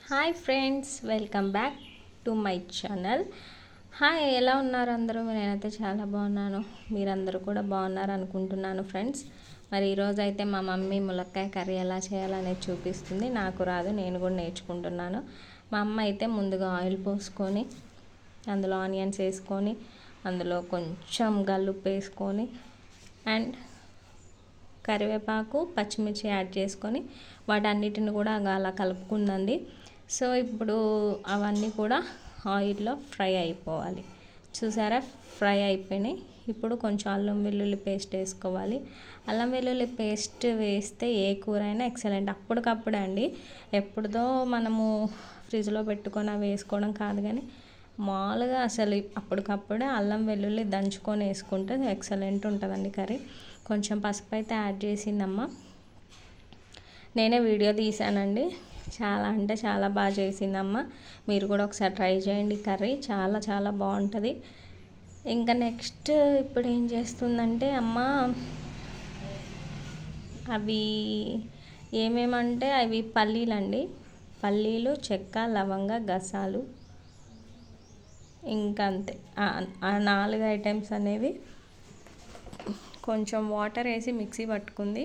Hi friends, welcome back to my channel. Hi, ఎలా ఉన్నారు అందరూ? నేనైతే చాలా బాగున్నాను. మీరందరూ కూడా బాగున్నారు అనుకుంటున్నాను ఫ్రెండ్స్. మరి ఈరోజు అయితే మా మమ్మీ ములక్కాయ కర్రీ ఎలా చేయాలనేది చూపిస్తుంది. నాకు రాదు, నేను కూడా నేర్చుకుంటున్నాను. మా అమ్మ అయితే ముందుగా ఆయిల్ పోసుకొని అందులో ఆనియన్స్ వేసుకొని అందులో కొంచెం గల్లుప్పు వేసుకొని అండ్ కరివేపాకు పచ్చిమిర్చి యాడ్ చేసుకొని వాటన్నిటిని కూడా అలా కలుపుకుందండి. సో ఇప్పుడు అవన్నీ కూడా ఆయిల్లో ఫ్రై అయిపోవాలి. చూసారా, ఫ్రై అయిపోయినాయి. ఇప్పుడు కొంచెం అల్లం వెల్లుల్లి పేస్ట్ వేసుకోవాలి. అల్లం వెల్లుల్లి పేస్ట్ వేస్తే ఏ కూర అయినా ఎక్సలెంట్. అప్పటికప్పుడే అండి, ఎప్పుడుదో మనము ఫ్రిడ్జ్లో పెట్టుకొని అవి వేసుకోవడం కాదు, కానీ మామూలుగా అసలు అప్పటికప్పుడే అల్లం వెల్లుల్లి దంచుకొని వేసుకుంటే ఎక్సలెంట్ ఉంటుందండి కర్రీ. కొంచెం పసుపు అయితే యాడ్ చేసిందమ్మ. నేనే వీడియో తీసానండి. చాలా అంటే చాలా బాగా చేసిందమ్మ. మీరు కూడా ఒకసారి ట్రై చేయండి. కర్రీ చాలా చాలా బాగుంటుంది. ఇంకా నెక్స్ట్ ఇప్పుడు ఏం చేస్తుందంటే అమ్మ, అవి ఏమేమంటే అవి పల్లీలండి. పల్లీలు, చెక్క, లవంగ, గసాలు, ఇంకా అంతే. ఆ 4 ఐటమ్స్ అనేవి కొంచెం వాటర్ వేసి మిక్సీ పట్టుకుంది.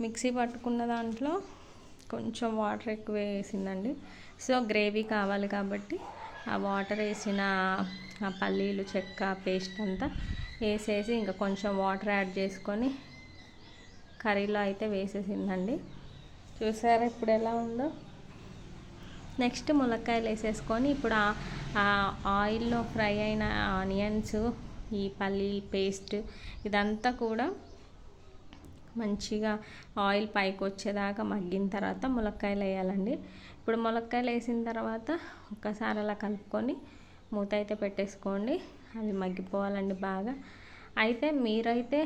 మిక్సీ పట్టుకున్న దాంట్లో కొంచెం వాటర్ ఎక్కువ వేసిందండి. సో గ్రేవీ కావాలి కాబట్టి ఆ వాటర్ వేసిన ఆ పల్లీలు, చెక్క పేస్ట్ అంతా వేసేసి ఇంకా కొంచెం వాటర్ యాడ్ చేసుకొని కర్రీలో అయితే వేసేసిందండి. చూసారా ఇప్పుడు ఎలా ఉందో. నెక్స్ట్ ములక్కాయలు వేసేసుకొని ఇప్పుడు ఆ ఆయిల్లో ఫ్రై అయిన ఆనియన్స్, ఈ పల్లీ పేస్ట్ ఇదంతా కూడా మంచిగా ఆయిల్ పైకి వచ్చేదాకా మగ్గిన తర్వాత ములక్కాయలు వేయాలండి. ఇప్పుడు ములక్కాయలు వేసిన తర్వాత ఒక్కసారి అలా కలుపుకొని మూత అయితే పెట్టేసుకోండి. అవి మగ్గిపోవాలండి బాగా. అయితే మీరైతే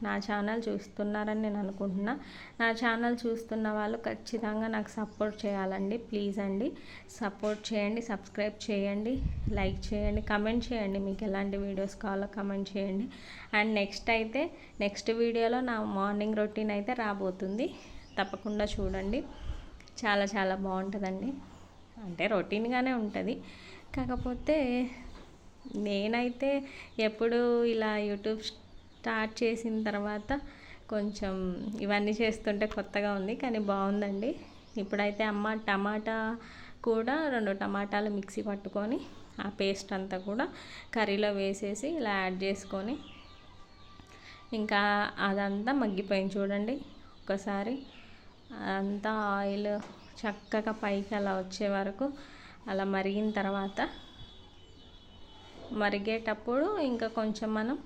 నా ఛానల్ చూస్తున్నారని నేను అనుకుంటున్నా. నా ఛానల్ చూస్తున్న వాళ్ళు ఖచ్చితంగా నాకు సపోర్ట్ చేయాలండి. ప్లీజ్ అండి, సపోర్ట్ చేయండి, సబ్స్క్రైబ్ చేయండి, లైక్ చేయండి, కమెంట్ చేయండి. మీకు ఎలాంటి వీడియోస్ కావాలో కమెంట్ చేయండి. అండ్ నెక్స్ట్ వీడియోలో నా మార్నింగ్ రొటీన్ అయితే రాబోతుంది. తప్పకుండా చూడండి. చాలా చాలా బాగుంటుందండి. అంటే రొటీన్గానే ఉంటుంది, కాకపోతే నేనైతే ఎప్పుడు ఇలా యూట్యూబ్ స్టార్ట్ చేసిన తర్వాత కొంచెం ఇవన్నీ చేస్తుంటే కొత్తగా ఉంది, కానీ బాగుందండి. ఇప్పుడైతే అమ్మ టమాటా కూడా 2 టమాటాలు మిక్సీ పట్టుకొని ఆ పేస్ట్ అంతా కూడా కర్రీలో వేసేసి ఇలా యాడ్ చేసుకొని ఇంకా అదంతా మగ్గిపోయింది చూడండి. ఒక్కసారి అంతా ఆయిల్ చక్కగా పైకి అలా వచ్చే వరకు అలా మరిగిన తర్వాత మరిగేటప్పుడు ఇంకా కొంచెం మనం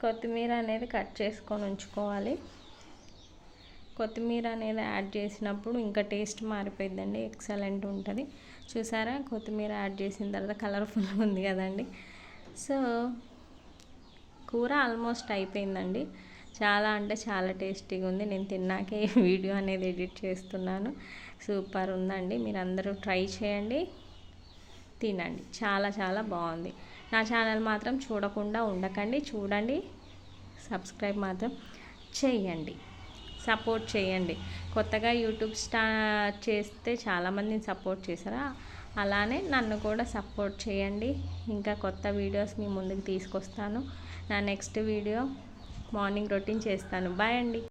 కొత్తిమీర అనేది కట్ చేసుకొని ఉంచుకోవాలి. కొత్తిమీర అనేది యాడ్ చేసినప్పుడు ఇంకా టేస్ట్ మారిపోయిందండి, ఎక్సలెంట్ ఉంటుంది. చూసారా, కొత్తిమీర యాడ్ చేసిన తర్వాత కలర్ఫుల్గా ఉంది కదండి. సో కూర ఆల్మోస్ట్ అయిపోయిందండి. చాలా అంటే చాలా టేస్టీగా ఉంది. నేను తిన్నాకే వీడియో అనేది ఎడిట్ చేస్తున్నాను. సూపర్ ఉందండి. మీరందరూ ట్రై చేయండి, తినండి. చాలా చాలా బాగుంది. నా ఛానల్ మాత్రం చూడకుండా ఉండకండి, చూడండి, సబ్స్క్రైబ్ మాత్రం చేయండి, సపోర్ట్ చేయండి. కొత్తగా యూట్యూబ్ స్టార్ట్ చేస్తే చాలామందిని సపోర్ట్ చేశారా, అలానే నన్ను కూడా సపోర్ట్ చేయండి. ఇంకా కొత్త వీడియోస్ మీ ముందుకు తీసుకొస్తాను. నా నెక్స్ట్ వీడియో మార్నింగ్ రొటీన్ చేస్తాను. బాయ్ అండి.